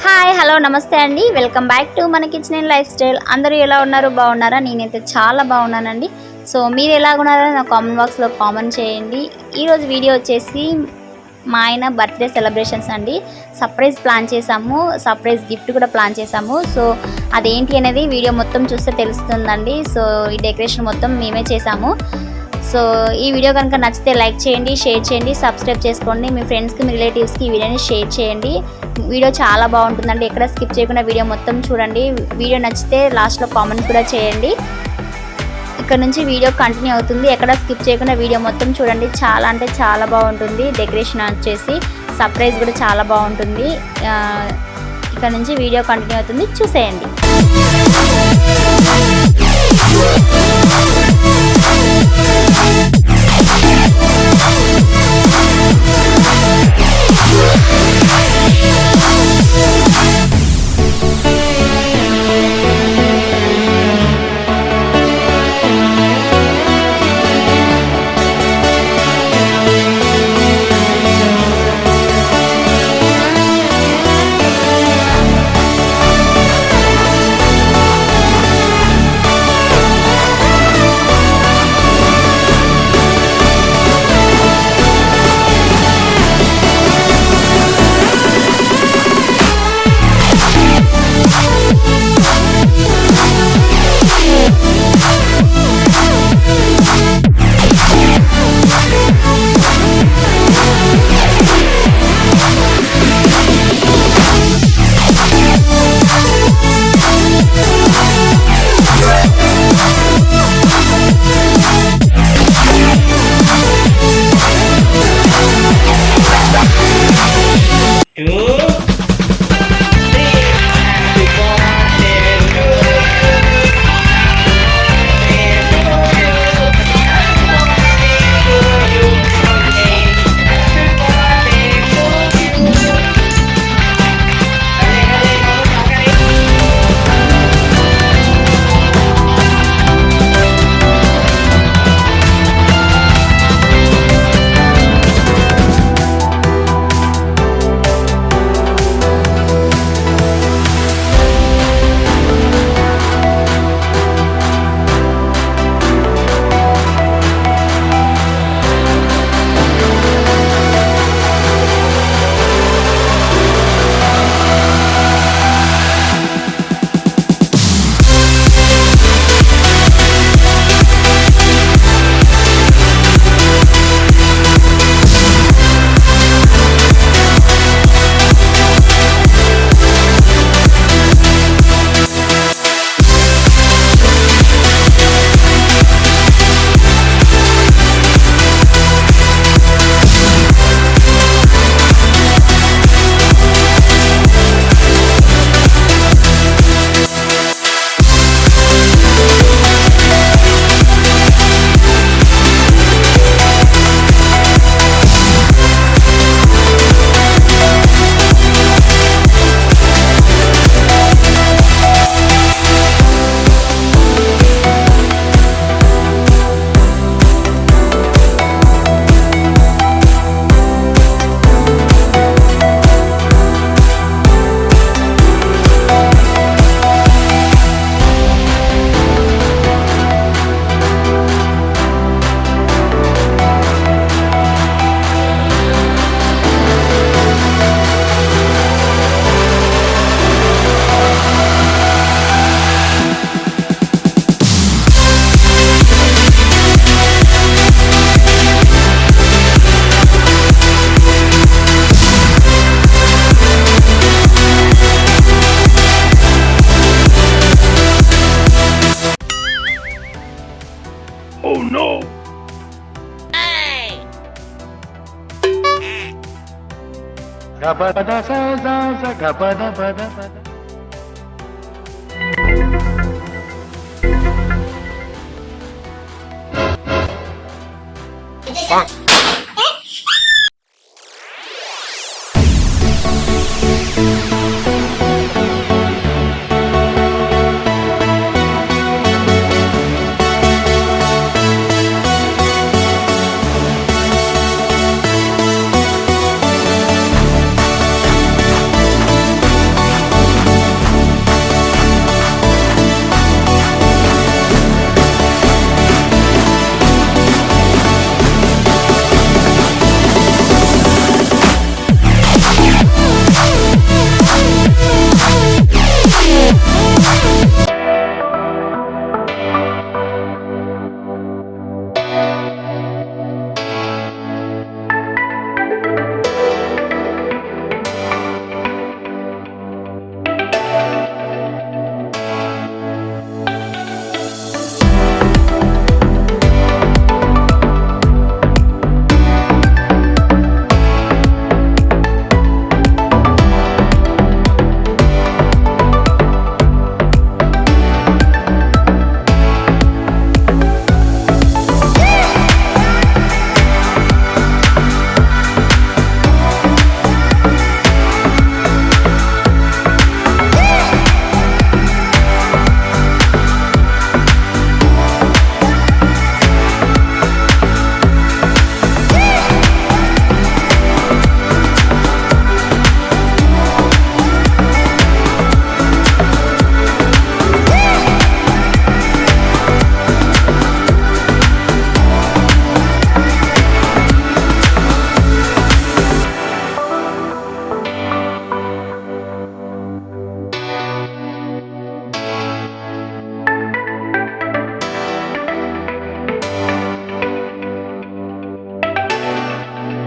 Hi hello నమస్తే అండి. Welcome back to మన కిచెన్ అండ్ లైఫ్ స్టైల్. అందరూ ఎలా ఉన్నారు? బాగున్నారా? నేనైతే చాలా బాగున్నానండి. సో మీరు ఎలాగున్నారో నా కామెంట్ బాక్స్లో కామెంట్ చేయండి. ఈరోజు వీడియో వచ్చేసి మా ఆయన బర్త్డే సెలబ్రేషన్స్ అండి. సర్ప్రైజ్ ప్లాన్ చేసాము, సర్ప్రైజ్ గిఫ్ట్ కూడా ప్లాన్ చేసాము. సో అదేంటి అనేది వీడియో మొత్తం చూస్తే తెలుస్తుందండి. సో ఈ డెకరేషన్ మొత్తం మేమే చేసాము. సో ఈ వీడియో కనుక నచ్చితే లైక్ చేయండి, షేర్ చేయండి, సబ్స్క్రైబ్ చేసుకోండి. మీ ఫ్రెండ్స్కి, మీ రిలేటివ్స్కి ఈ వీడియోని షేర్ చేయండి. వీడియో చాలా బాగుంటుందండి. ఎక్కడ స్కిప్ చేయకుండా వీడియో మొత్తం చూడండి. వీడియో నచ్చితే లాస్ట్లో కామెంట్ కూడా చేయండి. ఇక్కడ నుంచి వీడియో కంటిన్యూ అవుతుంది. ఎక్కడ స్కిప్ చేయకుండా వీడియో మొత్తం చూడండి. చాలా అంటే చాలా బాగుంటుంది. డెకరేషన్ వచ్చేసి సర్ప్రైజ్ కూడా చాలా బాగుంటుంది. ఇక్కడ నుంచి వీడియో కంటిన్యూ అవుతుంది, చూసేయండి. Oh no! Gapada sa sa sa gapada pada pada. Bonk.